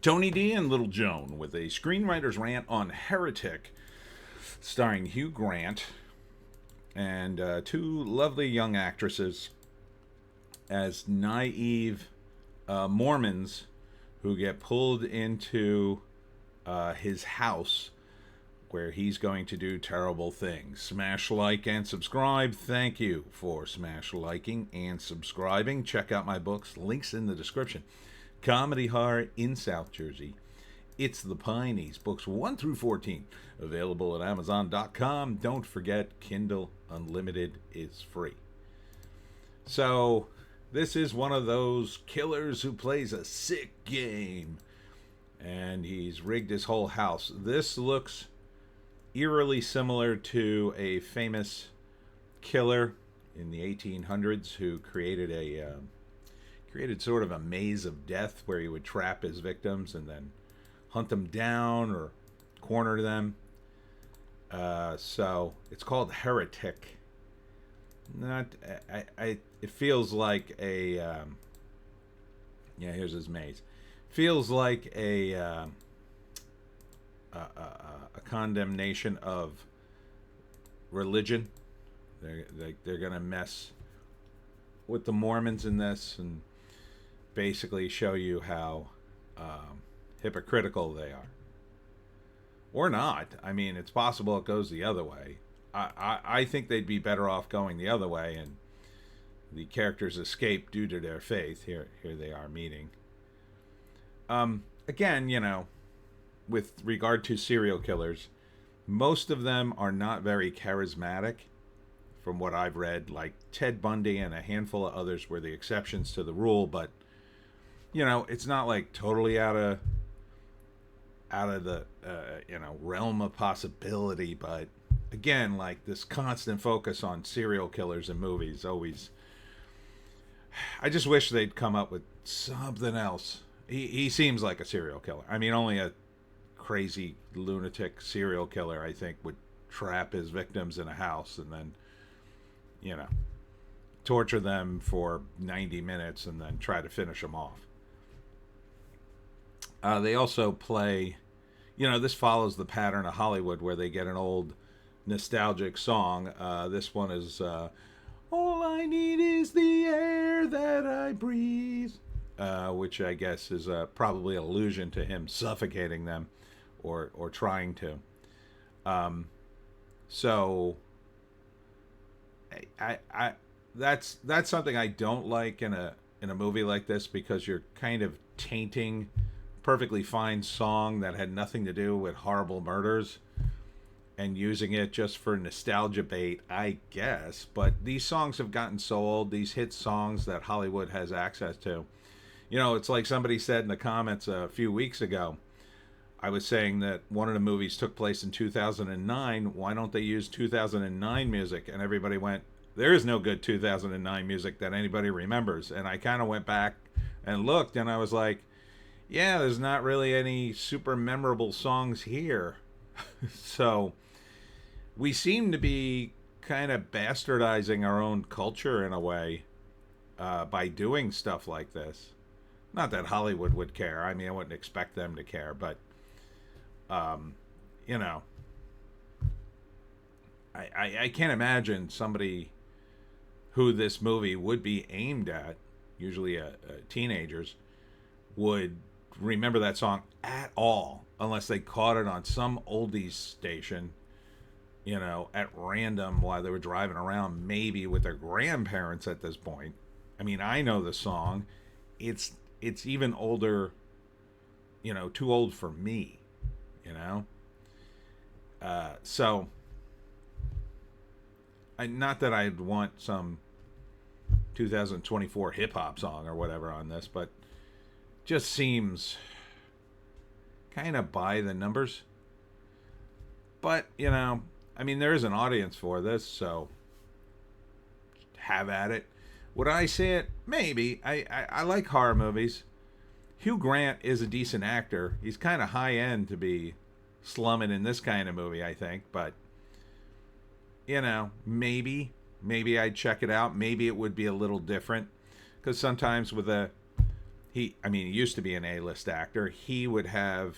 Tony D and Little Joan with a screenwriter's rant on Heretic, starring Hugh Grant and two lovely young actresses as naive Mormons who get pulled into his house where he's going to do terrible things. Smash like and subscribe. Thank you for smash liking and subscribing. Check out my books, links in the description. Comedy Horror in South Jersey. It's the Pineys, books 1 through 14, available at Amazon.com. Don't forget, Kindle Unlimited is free. So, this is one of those killers who plays a sick game, and he's rigged his whole house. This looks eerily similar to a famous killer in the 1800s who created sort of a maze of death where he would trap his victims and then hunt them down or corner them. So it's called Heretic. It feels like a here's his maze. Feels like a condemnation of religion. They're gonna mess with the Mormons in this and basically show you how hypocritical they are, or not. I mean, it's possible it goes the other way. I think they'd be better off going the other way, and the characters escape due to their faith. Here they are meeting. Again, with regard to serial killers, most of them are not very charismatic from what I've read. Like Ted Bundy and a handful of others were the exceptions to the rule, but it's not like totally out of the realm of possibility. But again, like this constant focus on serial killers in movies always, I just wish they'd come up with something else. He seems like a serial killer. I mean, only a crazy lunatic serial killer, I think, would trap his victims in a house and then, torture them for 90 minutes and then try to finish them off. They also play, this follows the pattern of Hollywood where they get an old nostalgic song. This one is All I Need Is the Air That I Breathe, which I guess is probably an allusion to him suffocating them or trying to. So I that's something I don't like in a movie like this, because you're kind of tainting perfectly fine song that had nothing to do with horrible murders and using it just for nostalgia bait, I guess. But these songs have gotten so old, these hit songs that Hollywood has access to. It's like somebody said in the comments a few weeks ago, I was saying that one of the movies took place in 2009. Why don't they use 2009 music? And everybody went, there is no good 2009 music that anybody remembers. And I kind of went back and looked, and I was like, yeah, there's not really any super memorable songs here. So we seem to be kind of bastardizing our own culture in a way by doing stuff like this. Not that Hollywood would care. I mean, I wouldn't expect them to care, but I can't imagine somebody who this movie would be aimed at, usually teenagers, would remember that song at all unless they caught it on some oldies station, at random while they were driving around, maybe with their grandparents at this point. I mean, I know the song. It's even older, too old for me. So not that I'd want some 2024 hip-hop song or whatever on this, but just seems kind of by the numbers. But I mean, there is an audience for this, so have at it. Would I see it? Maybe. I like horror movies. Hugh Grant is a decent actor. He's kind of high end to be slumming in this kind of movie, I think. But, maybe I'd check it out. Maybe it would be a little different. Because sometimes with he used to be an A-list actor. He would have,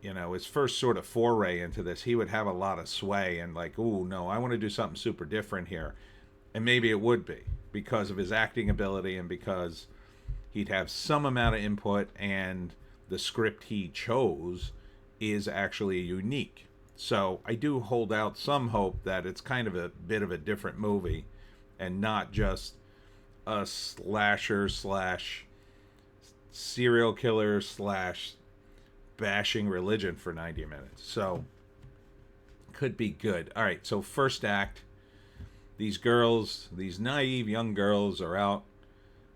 his first sort of foray into this, he would have a lot of sway and like, ooh, no, I want to do something super different here. And maybe it would be because of his acting ability and because he'd have some amount of input, and the script he chose is actually unique. So I do hold out some hope that it's kind of a bit of a different movie and not just a slasher slash serial killer slash bashing religion for 90 minutes. So could be good. All right, so first act, these girls, these naive young girls, are out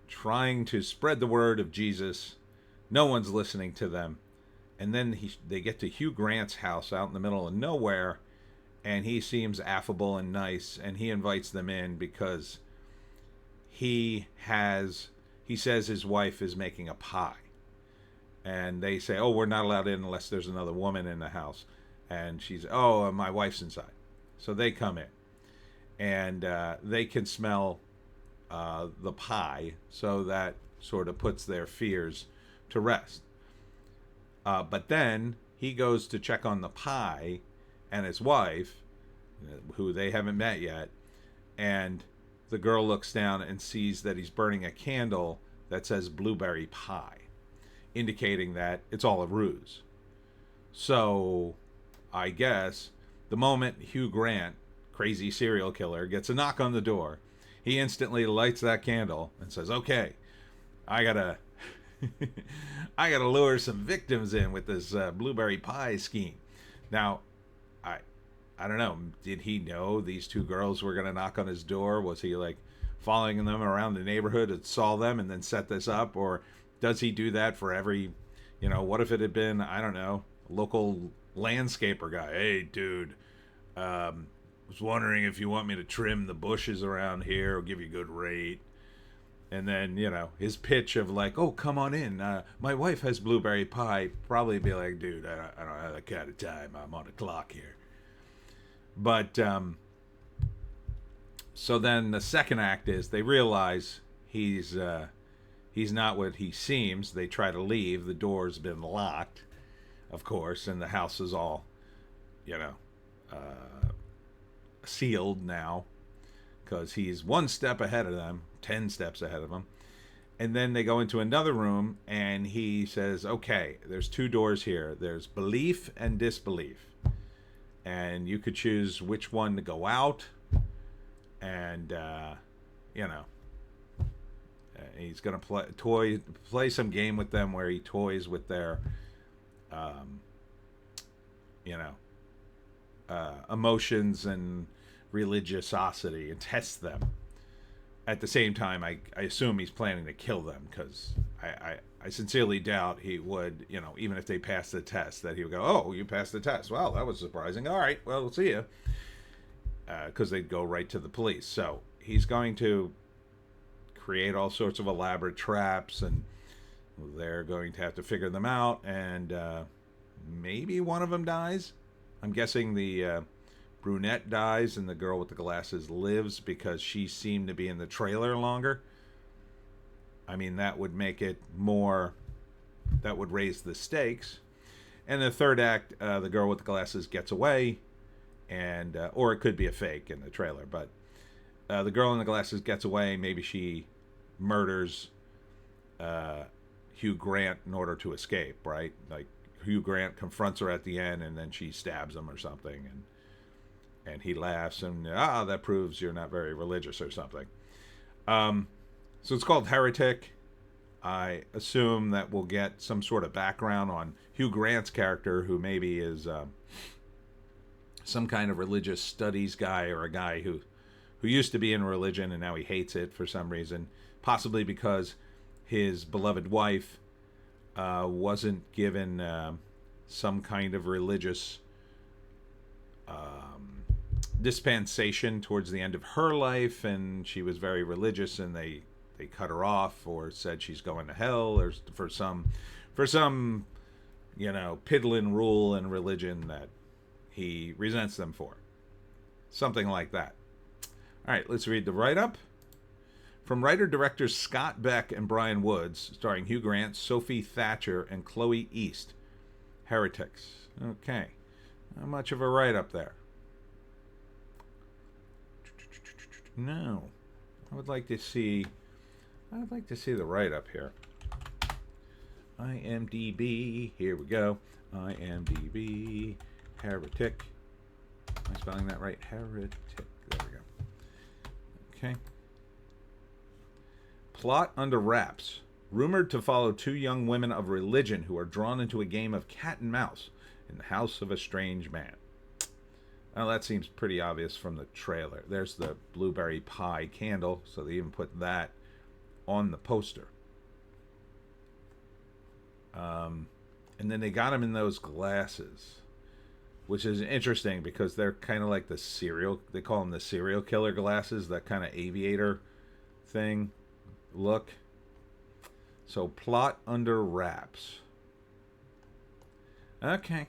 trying to spread the word of Jesus. No one's listening to them. And then they get to Hugh Grant's house out in the middle of nowhere, and he seems affable and nice, and he invites them in because he says his wife is making a pie. And they say, oh, we're not allowed in unless there's another woman in the house. And she's, oh, my wife's inside. So they come in, and they can smell the pie, so that sort of puts their fears to rest. But then he goes to check on the pie and his wife, who they haven't met yet, and the girl looks down and sees that he's burning a candle that says blueberry pie, indicating that it's all a ruse. So I guess the moment Hugh Grant, crazy serial killer, gets a knock on the door, he instantly lights that candle and says, okay, I gotta lure some victims in with this blueberry pie scheme. Now, I don't know. Did he know these two girls were gonna knock on his door? Was he like following them around the neighborhood and saw them and then set this up? Or does he do that for every, what if it had been, I don't know, local landscaper guy? Hey, dude, was wondering if you want me to trim the bushes around here or give you a good rate. And then, his pitch of like, oh, come on in. My wife has blueberry pie. Probably be like, dude, I don't have that kind of time. I'm on a clock here. But, so then the second act is they realize he's not what he seems. They try to leave. The door's been locked, of course, and the house is all, sealed now, because he's one step ahead of them, 10 steps ahead of them. And then they go into another room, and he says, okay, there's two doors here. There's belief and disbelief. And you could choose which one to go out. And, he's going to play some game with them where he toys with their, emotions and religiosity and tests them. At the same time, I assume he's planning to kill them, because I sincerely doubt he would, even if they passed the test, that he would go, oh, you passed the test. Well, that was surprising. All right, well, we'll see you. Because they'd go right to the police. So he's going to create all sorts of elaborate traps, and they're going to have to figure them out, and maybe one of them dies. I'm guessing the brunette dies and the girl with the glasses lives, because she seemed to be in the trailer longer. I mean, that would make it more, that would raise the stakes. And the third act, the girl with the glasses gets away, and or it could be a fake in the trailer, but the girl in the glasses gets away. Maybe she murders Hugh Grant in order to escape, right? Like, Hugh Grant confronts her at the end, and then she stabs him or something, and he laughs, and that proves you're not very religious or something. So it's called Heretic. I assume that we'll get some sort of background on Hugh Grant's character, who maybe is some kind of religious studies guy, or a guy who used to be in religion and now he hates it for some reason, possibly because his beloved wife wasn't given some kind of religious dispensation towards the end of her life, and she was very religious, and they cut her off, or said she's going to hell, or for some piddling rule in religion that he resents them for. Something like that. All right, let's read the write-up. From writer-directors Scott Beck and Brian Woods, starring Hugh Grant, Sophie Thatcher, and Chloe East. Heretics. Okay. Not much of a write-up there. No. I would like to see the write-up here. IMDb. Here we go. IMDb. Heretic. Am I spelling that right? Heretic. There we go. Okay. Plot under wraps. Rumored to follow two young women of religion who are drawn into a game of cat and mouse in the house of a strange man. Well, that seems pretty obvious from the trailer. There's the blueberry pie candle, so they even put that on the poster. And then they got him in those glasses, which is interesting because they're kind of like they call them the serial killer glasses, that kind of aviator thing look. So plot under wraps. Okay.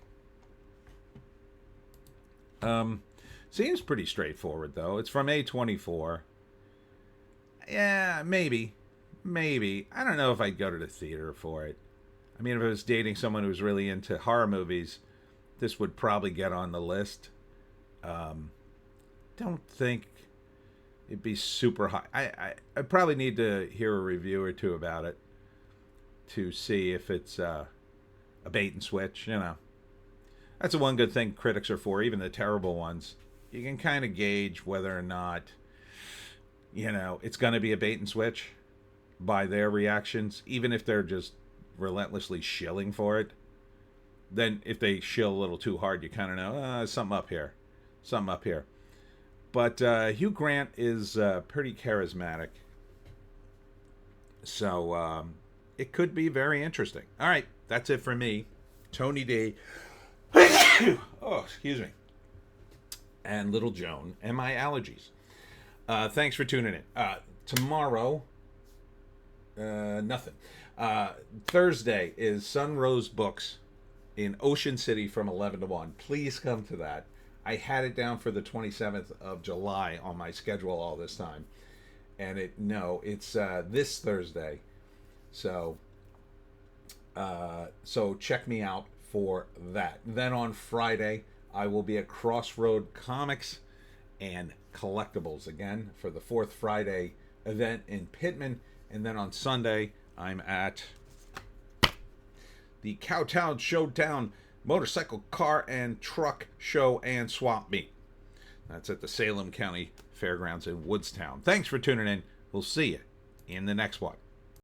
Seems pretty straightforward though. It's from A24. Yeah, maybe. I don't know if I'd go to the theater for it. I mean, if I was dating someone who's really into horror movies, this would probably get on the list. Don't think it'd be super high. I probably need to hear a review or two about it to see if it's a bait and switch, you know. That's the one good thing critics are for, even the terrible ones. You can kind of gauge whether or not, you know, it's going to be a bait and switch by their reactions, even if they're just relentlessly shilling for it. Then if they shill a little too hard, you kind of know, something up here. But Hugh Grant is pretty charismatic. So it could be very interesting. All right, that's it for me. Tony D. Oh, excuse me. And Little Joan and my allergies. Thanks for tuning in. Tomorrow, nothing. Thursday is Sunrose Books in Ocean City from 11 to 1. Please come to that. I had it down for the 27th of July on my schedule all this time. And it's this Thursday. So check me out for that. Then on Friday, I will be at Crossroad Comics and Collectibles again for the 4th Friday event in Pittman. And then on Sunday, I'm at the Cowtown Showdown Motorcycle Car and Truck Show and Swap Meet. That's at the Salem County Fairgrounds in Woodstown. Thanks for tuning in. We'll see you in the next one.